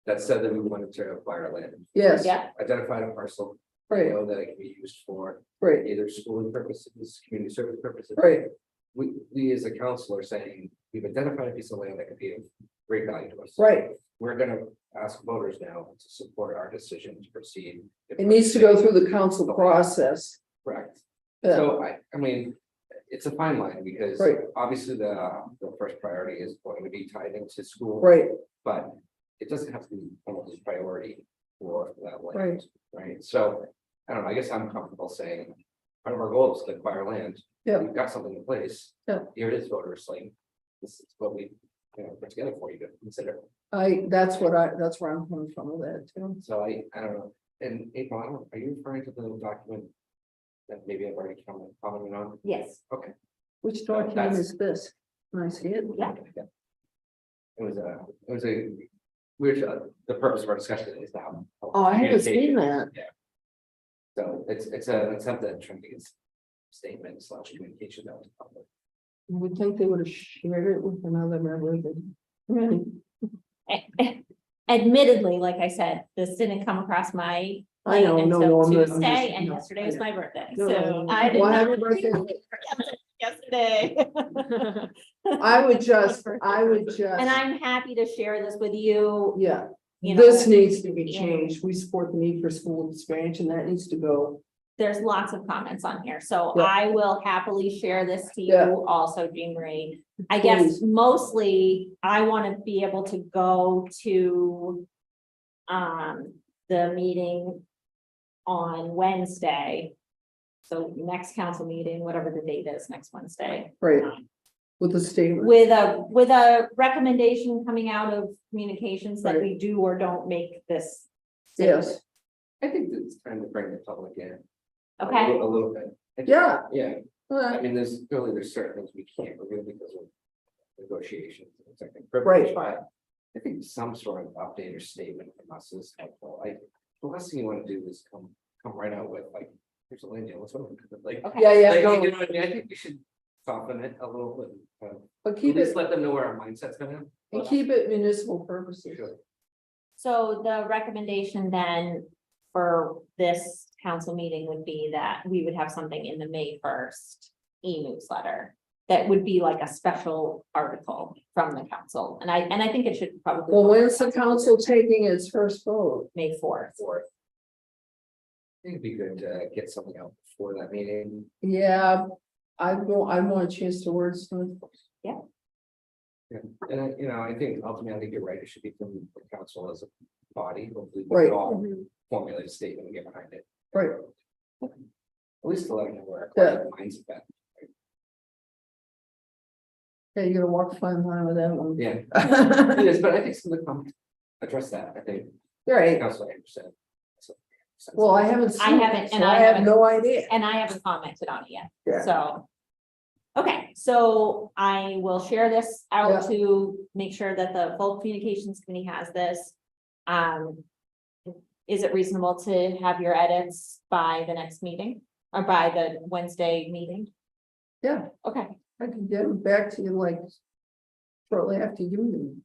A: that said that we wanted to acquire land,
C: yes,
B: Yeah,
A: identified a parcel.
C: right,
A: Know that it can be used for
C: right,
A: either schooling purposes, community service purposes.
C: right,
A: We as a council are saying, we've identified a piece of land that could be of great value to us.
C: right.
A: We're gonna ask voters now to support our decision to proceed.
C: It needs to go through the council process.
A: Correct.
C: Yeah,
A: So I mean, it's a fine line because
C: Right.
A: obviously the first priority is going to be tied into school.
C: right,
A: But it doesn't have to be almost a priority for that land,
C: Right.
A: right? So, I don't know, I guess I'm comfortable saying, part of our goal is to acquire land.
C: Yeah.
A: We've got something in place.
C: Yeah.
A: Here it is, voters, like, this is what we, put together for you to consider.
C: that's where I'm coming from with that too.
A: So I don't know, and April, I don't, are you referring to the document? That maybe I've already commented on?
B: yes,
C: Which document
A: that's-
C: is this? Can I see it?
B: Yeah.
A: It was a, the purpose of our discussion is now.
C: Oh, I haven't seen that.
A: So it's an attempt at trying to get statement / communication out to the public.
C: You would think they would have shared it with another member of the. Right.
B: admittedly, like I said, this didn't come across my.
C: I know,
B: plate
C: no,
B: until
C: no, I'm just-
B: Tuesday, and
C: no,
B: yesterday was my birthday,
C: No,
B: so
C: no,
B: I did
C: well,
B: not.
C: happy birthday.
B: Yesterday.
C: I would just,
B: And I'm happy to share this with you,
C: yeah,
B: you know.
C: this needs to be
B: yeah.
C: changed. We support the need for school expansion. That needs to go.
B: There's lots of comments on here, so
C: Yeah.
B: I will happily share this to
C: Yeah.
B: you also, Jean Marie. I guess
C: Please.
B: mostly I want to be able to go to the meeting on Wednesday. So next council meeting, whatever the date is, next Wednesday.
C: Right. With the statement.
B: With a recommendation coming out of communications that we do or don't make this.
C: Yes,
A: I think it's time to bring the public in.
B: Okay,
A: A little bit.
C: yeah.
A: Yeah,
C: Well,
A: I mean, there's certain things we can't review because of negotiations. and executive
C: Right.
A: privilege, but I think some sort of update or statement from us is helpful. The last thing you want to do is come right out with like, here's a land deal, let's vote. Like,
B: okay.
C: Yeah, yeah,
A: like,
C: no,
A: you know what I mean? I think we should soften it a little bit.
C: but
A: At
C: keep
A: least
C: it,
A: let them know where our mindset's gonna.
C: and keep it municipal purposes.
A: Sure.
B: So the recommendation then for this council meeting would be that we would have something in the May 1st e-newsletter. That would be like a special article from the council, and I think it should probably.
C: Well, when's the council taking its first vote?
B: May 4th.
A: Fourth. I think it'd be good to get something out before that meeting.
C: Yeah, I want a chance to wordsmith.
A: And I think ultimately, I think you're right, it should be from the council as a body, hopefully. we
C: Right.
A: can all formulate a statement and get behind it,
C: Right,
A: at least to let them know where our
C: Yeah.
A: collective minds at.
C: yeah, you're gonna walk a fine line with that one.
A: Yeah, it is, but I think some of the comments address that, I think,
C: Right,
A: council 100%.
C: well, I haven't
B: I
C: seen it,
B: haven't,
C: so
B: and
C: I
B: I
C: have
B: haven't-
C: no idea.
B: And I haven't commented on it yet,
C: Yeah.
B: so. Okay, so I will share this out to make sure that the full communications committee has this. Is it reasonable to have your edits by the next meeting or by the Wednesday meeting?
C: Yeah,
B: Okay,
C: I can get it back to you like shortly after you leave.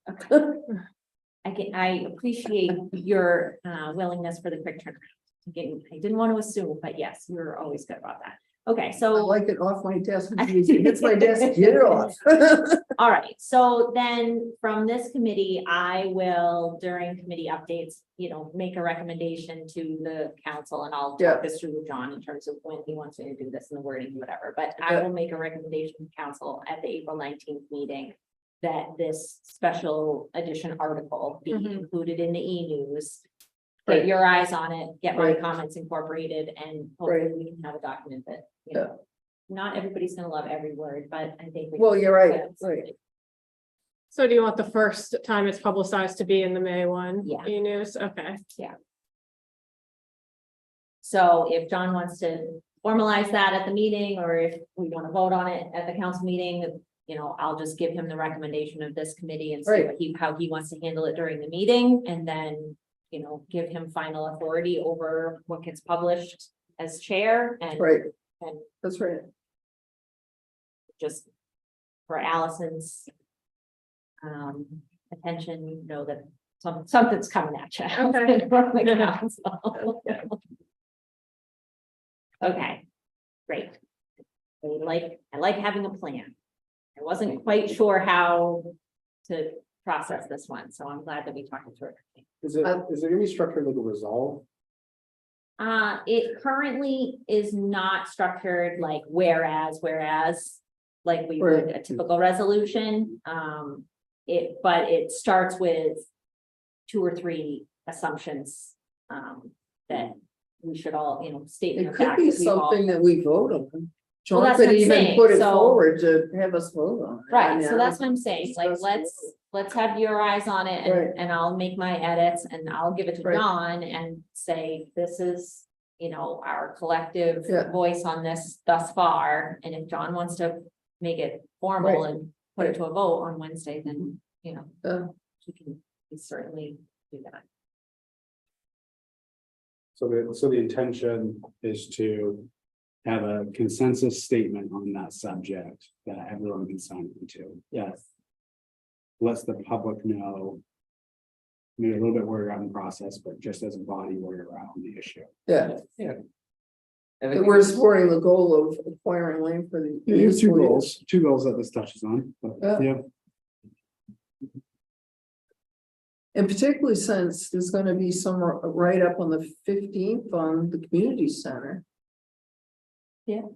B: I appreciate your willingness for the quick turnaround. Again, I didn't want to assume, but yes, you're always good about that. Okay,
C: I
B: so,
C: like it off my desk. It's my desk, get it off.
B: all right, so then from this committee, I will during committee updates, make a recommendation to the council and I'll
C: Yeah.
B: talk this through with John in terms of when he wants me to do this and the wording, whatever, but I
C: Yeah.
B: will make a recommendation to council at the April 19th meeting that this special edition article be
D: Mhm.
B: included in the e-news.
C: Right.
B: Get your eyes on it, get my
C: Right.
B: comments incorporated, and hopefully we can have a document that, not everybody's gonna love every word, but I think.
C: Well, you're right,
B: Yeah.
C: right.
D: So do you want the first time it's publicized to be in the May one?
B: Yeah.
D: E-news, okay.
B: So if John wants to formalize that at the meeting, or if we want to vote on it at the council meeting, I'll just give him the recommendation of this committee and see
C: Right.
B: how he wants to handle it during the meeting, and then, give him final authority over what gets published as chair, and
C: Right,
B: and
C: that's right.
B: just for Allison's attention, know that something's coming at you.
D: Okay.
B: from the council. Okay, great. I like having a plan. I wasn't quite sure how to process this one, so I'm glad that we talked it through.
E: Is it gonna be structured like a resolve?
B: It currently is not structured like whereas, like we would a typical resolution. But it starts with 2 or 3 assumptions, that we should all, state.
C: It could be something that we vote on. John
B: that's
C: could
B: what I'm
C: even
B: saying,
C: put it
B: so-
C: forward to have us vote on. it.
B: Right,
C: Yeah.
B: so that's what I'm saying, like,
C: Discuss
B: let's have your eyes on it
C: Right.
B: and I'll make my edits and I'll give it to
C: Right.
B: John and say, this is. Our collective
C: Yeah.
B: voice on this thus far, and if John wants to make it formal
C: Right.
B: and put it to a vote on Wednesday, then,
C: Uh,
B: he can certainly do that.
E: So the intention is to have a consensus statement on that subject that everyone can sign into. Yes. Lets the public know. Maybe a little bit where you're at in the process, but just as a body where you're at on the issue.
C: Yeah,
A: And I
C: that
A: think
C: we're supporting the goal of acquiring land for the.
E: Yeah, you have two goals that this touches on, but
C: Yeah.
E: yeah.
C: And particularly since there's gonna be some write-up on the 15th on the community center.
B: Yeah.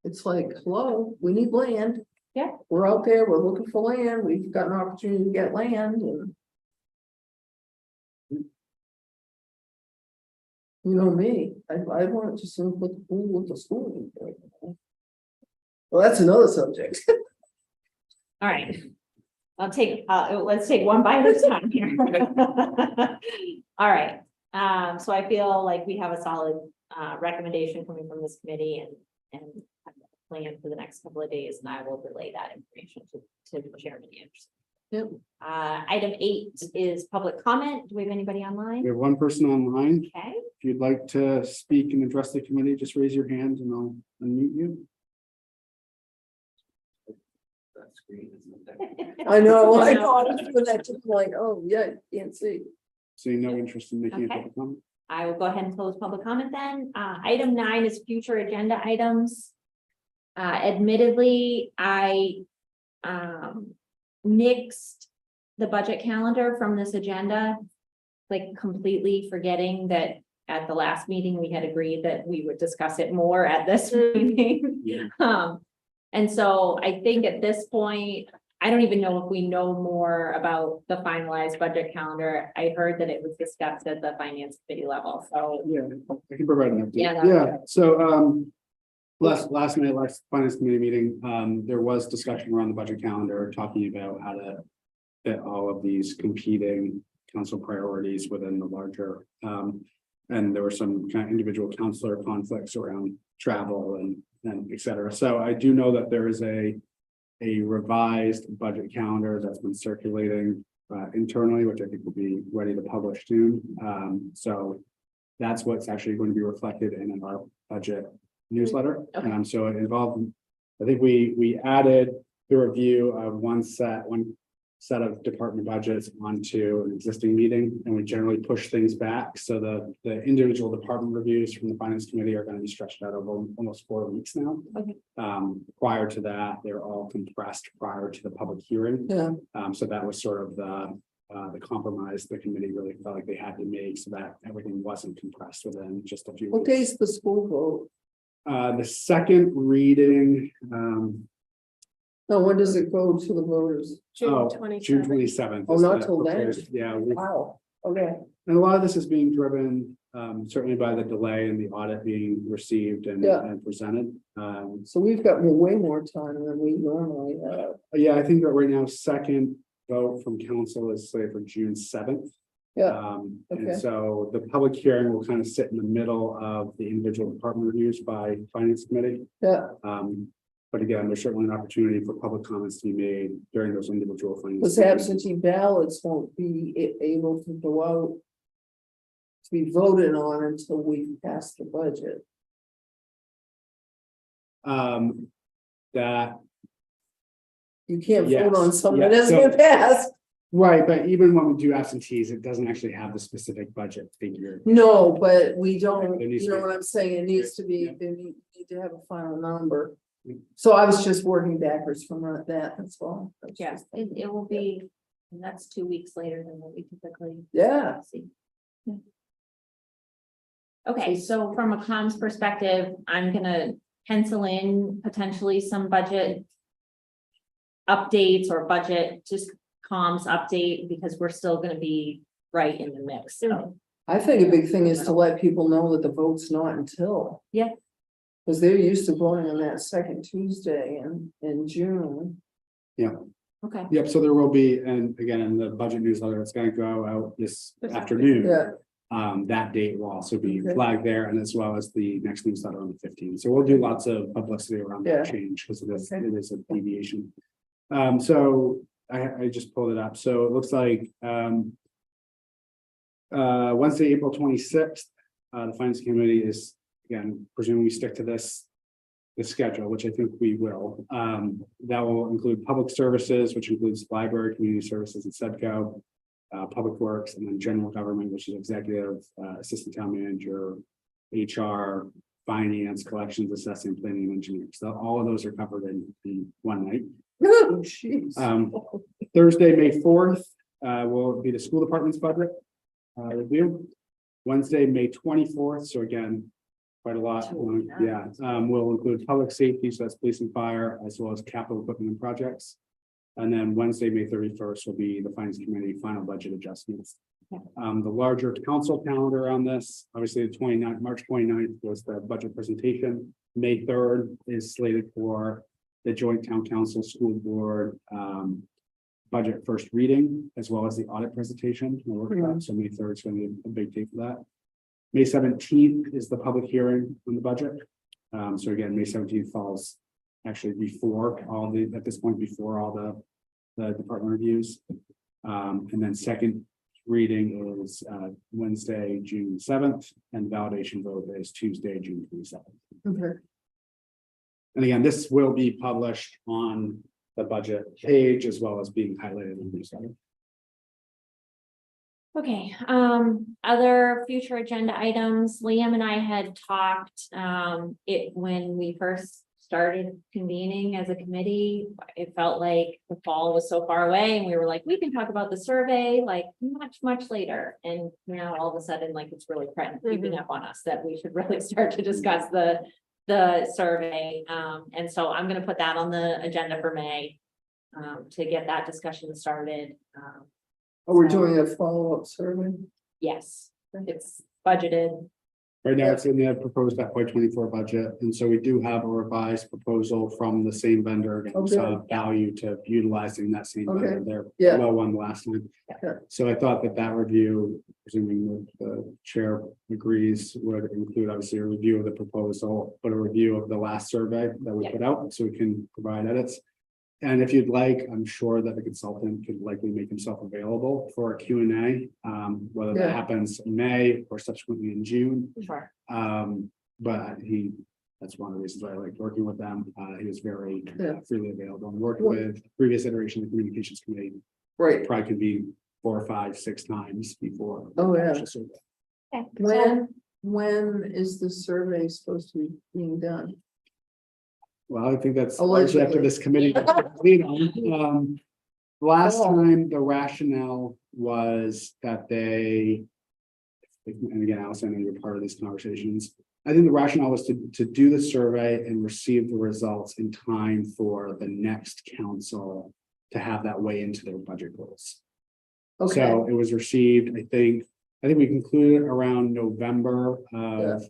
C: It's like, hello, we need land.
B: Yeah.
C: We're out there, we're looking for land, we've got an opportunity to get land and. You know me, I want to just put the pool with the school. Well, that's another subject.
B: All right. Let's take one bite at a time here. All right, so I feel like we have a solid recommendation coming from this committee and have a plan for the next couple of days, and I will relay that information to Chairman Anderson.
C: Yep.
B: Item 8 is public comment. Do we have anybody online?
E: We have one person online.
B: Okay,
E: If you'd like to speak and address the committee, just raise your hand and I'll unmute you.
A: that screen isn't there.
C: I know, I was doing that too, like, oh, yeah, you can't see.
E: So you no interest in making a
B: Okay.
E: public comment?
B: I will go ahead and close public comment then. Item 9 is future agenda items. Admittedly, I nixed the budget calendar from this agenda, like completely forgetting that at the last meeting, we had agreed that we would discuss it more at this meeting.
E: Yeah.
B: And so I think at this point, I don't even know if we know more about the finalized budget calendar. I heard that it was discussed at the finance committee level, so.
E: Yeah, I can provide an update.
B: Yeah, that'd be
E: Yeah, so, last minute, last finance committee meeting, there was discussion around the budget calendar, talking about how to fit all of these competing council priorities within the larger, and there were some kind of individual counselor conflicts around travel and et cetera. So I do know that there is a revised budget calendar that's been circulating internally, which I think will be ready to publish soon. So that's what's actually going to be reflected in our budget newsletter.
B: Okay.
E: So it involved, I think we added the review of one set of department budgets onto an existing meeting, and we generally push things back. So the individual department reviews from the finance committee are going to be stretched out over almost 4 weeks now.
B: Okay.
E: Prior to that, they're all compressed prior to the public hearing.
C: Yeah,
E: So that was sort of the compromise the committee really felt like they had to make so that everything wasn't compressed within just a few
C: what
E: weeks.
C: day's the school vote?
E: The second reading,
C: No, when does it go to the voters?
D: June
E: June
D: 27th.
E: 27th.
C: Oh,
E: is
C: not
E: the
C: till then.
E: proposed- Yeah,
C: Wow, okay,
E: and a lot of this is being driven, certainly by the delay in the audit being received and
C: Yeah.
E: and presented.
C: so we've got way more time than we normally have.
E: Yeah, I think that right now, second vote from council is slated for June 7th.
C: Yeah,
E: And
C: okay.
E: so the public hearing will kind of sit in the middle of the individual department reviews by finance committee.
C: yeah,
E: But again, there's certainly an opportunity for public comments to be made during those individual finance.
C: because
E: meetings.
C: absentee ballots won't be able to go out to be voted on until we pass the budget.
E: That,
C: You can't vote
E: Yes,
C: on something that
E: yeah,
C: doesn't
E: so-
C: get passed.
E: right, but even when we do absentees, it doesn't actually have the specific budget figure.
C: No, but we don't,
E: There needs
C: you
E: to
C: know
E: be-
C: what I'm saying? It needs to be,
E: Yeah.
C: they need to have a final number.
E: Mm.
C: So I was just working backwards from that, that's all. That's
B: Yeah,
C: just-
B: it will be, and that's 2 weeks later than what we typically
C: Yeah,
B: see. Yeah. Okay, so from a comms perspective, I'm gonna pencil in potentially some budget updates or budget, just comms update, because we're still gonna be right in the mix, so.
C: I think a big thing is to let people know that the vote's not until.
B: Yeah.
C: Because they're used to voting on that second Tuesday in June.
B: Okay,
E: Yep, so there will be, and again, in the budget newsletter, it's gonna go out this
D: This
E: afternoon.
C: Yeah,
E: That date will also be
C: Okay.
E: flagged there, and as well as the next newsletter on the 15th. So we'll do lots of publicity around that
C: Yeah.
E: change, because
C: Okay.
E: it is a deviation. So I just pulled it up, so it looks like Wednesday, April 26th, the finance committee is, again, presuming we stick to this schedule, which I think we will. That will include public services, which includes library, community services, and SEDCO, public works, and then general government, which is executive, assistant town manager, HR, finance, collections, assessing, planning, and engineering. So all of those are covered in one night.
C: oh, jeez.
E: Thursday, May 4th, will be the school department's budget review. Wednesday, May 24th, so again, quite a lot. Yeah, will include public safety, so that's police and fire, as well as capital equipment and projects. And then Wednesday, May 31st will be the finance committee final budget adjustments.
B: Okay.
E: The larger council calendar on this, obviously the 29th, March 29th was the budget presentation. May 3rd is slated for the joint town council school board budget first reading, as well as the audit presentation. We'll work that. So May 3rd is going to be a big day for that. May 17th is the public hearing on the budget. So again, May 17th falls actually before at this point, before all the department reviews. And then second reading is Wednesday, June 7th, and validation vote is Tuesday, June 27th.
C: Okay.
E: And again, this will be published on the budget page as well as being highlighted in the newsletter.
B: okay, other future agenda items, Liam and I had talked, when we first started convening as a committee, it felt like the fall was so far away, and we were like, we can talk about the survey like much later. And now all of a sudden, like, it's really creeping up on us that we should really start to discuss the survey. And so I'm gonna put that on the agenda for May, to get that discussion started.
C: Are we doing a follow-up survey?
B: Yes, it's budgeted.
E: Right now, it's in the proposed FY24 budget, and so we do have a revised proposal from the same vendor. Again, we saw value to utilizing that same vendor. They're
C: Yeah.
E: low on last time.
C: Yeah.
E: So I thought that review, presuming the chair agrees, would include obviously a review of the proposal, but a review of the last survey that we
B: Yeah.
E: put out, so we can provide edits. And if you'd like, I'm sure that the consultant could likely make himself available for a Q&A, whether that
C: Yeah.
E: happens in May or subsequently in June.
B: Sure.
E: But that's one of the reasons why I like working with them. He was very
C: Yeah.
E: freely available and worked with previous iteration of the communications committee.
C: Right,
E: probably could be 4, 5, 6 times before.
C: Oh, yeah.
E: the survey.
B: Okay,
C: when is the survey supposed to be being done?
E: Well, I think that's largely after
C: Allegedly.
E: this committee. Last
C: Oh.
E: time, the rationale was that they. And again, Allison, I know you're part of these conversations. I think the rationale was to do the survey and receive the results in time for the next council to have that weigh into their budget goals.
C: Okay,
E: So it was received, I think we concluded around November of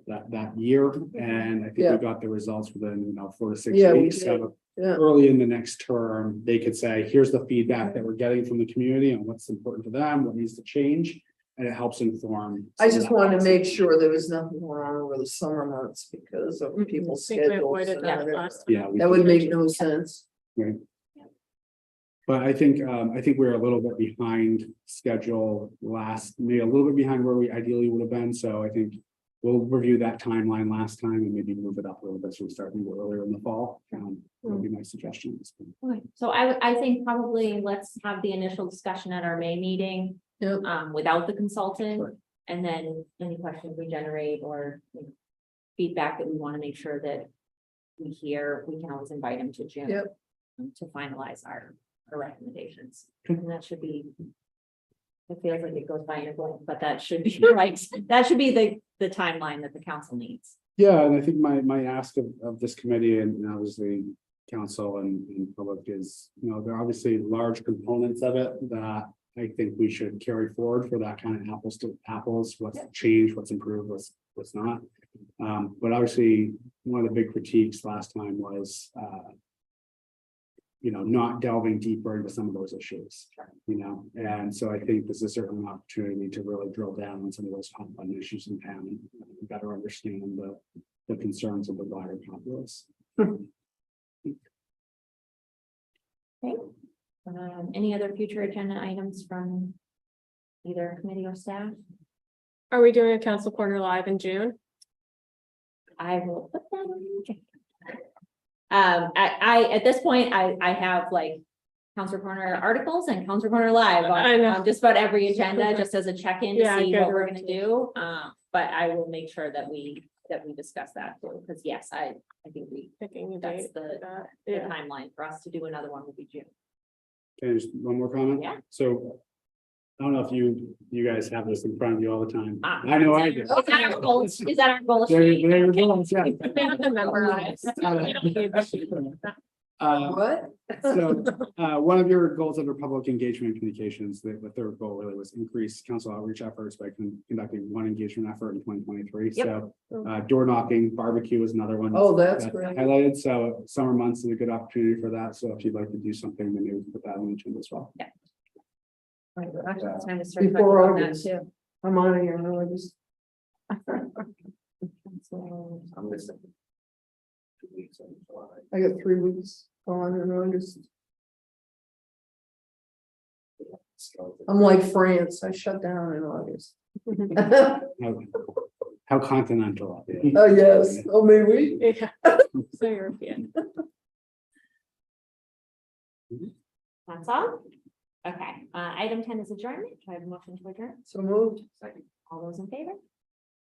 E: that year. And I think
C: Yeah.
E: we got the results within, 4 to 6
C: Yeah, we
E: weeks.
C: did.
E: So
C: yeah,
E: early in the next term, they could say, here's the feedback that we're getting from the community and what's important to them, what needs to change. And it helps inform.
C: I
E: some of
C: just
E: that
C: wanted to
E: policy.
C: make sure there was nothing going on over the summer months because of people's
D: I think we
C: schedules.
D: avoided
C: and
D: that
C: everything.
D: last time.
E: Yeah. we
C: That would make no sense.
E: But I think we're a little bit behind schedule maybe a little bit behind where we ideally would have been. So I think we'll review that timeline last time and maybe move it up a little bit. So we start maybe earlier in the fall. That would be my suggestion.
B: okay, so I think probably let's have the initial discussion at our May meeting.
C: Yep.
B: Without the consultant,
E: Sure.
B: and then any questions we generate or feedback that we want to make sure that we hear, we can always invite them to June.
C: Yep.
B: To finalize our recommendations, and that should be. It feels like it goes by in a blink, but that should be right, that should be the timeline that the council needs.
E: Yeah, and I think my ask of this committee and obviously council and public is, there are obviously large components of it that I think we should carry forward for that kind of apples to apples, what's changed, what's improved, what's not. But obviously, one of the big critiques last time was not delving deeper into some of those issues, and so I think this is certainly an opportunity to really drill down on some of those hot button issues in town and better understand the concerns of the wider populace.
B: Any other future agenda items from either committee or staff?
D: Are we doing a council corner live in June?
B: I will put that on the agenda. At this point, I have like Counselor Corner articles and Counselor Corner Live
D: I know.
B: on just about every agenda, just as a check-in to
D: Yeah,
B: see
D: good
B: what we're gonna
D: routine.
B: do. But I will make sure that we discuss that too, because yes, I think
D: Picking a
B: that's
D: date.
B: the
D: for that.
B: the
D: Yeah.
B: timeline for us to do another one will be June.
E: Okay, just one more comment?
B: Yeah.
E: So I don't know if you guys have this in front of you all the time.
B: Ah.
E: I know I do.
B: Is that our goal? Is that our goal?
E: There you go, yeah.
D: They have to memorize.
C: What?
E: So, one of your goals under public engagement and communications, the third goal really was increase council outreach efforts by conducting one engagement effort in 2023.
B: Yep.
E: So, door knocking, barbecue is another one.
C: Oh, that's great.
E: Highlighted, so summer months is a good opportunity for that. So if you'd like to do something, then maybe put that on the agenda as well.
B: Actually, it's time to start
C: Before
B: talking about that
C: August.
B: too.
C: I'm on it here, no, I just.
B: So,
A: I'm missing 2 weeks in July.
C: I got 3 weeks on in August. I'm like France, I shut down in August.
E: How continental.
C: Oh, yes, oh, maybe.
D: Yeah. So European.
B: That's all? Okay, item 10 is adjournment. Do I have a motion to adjourn?
C: So moved.
B: All those in favor?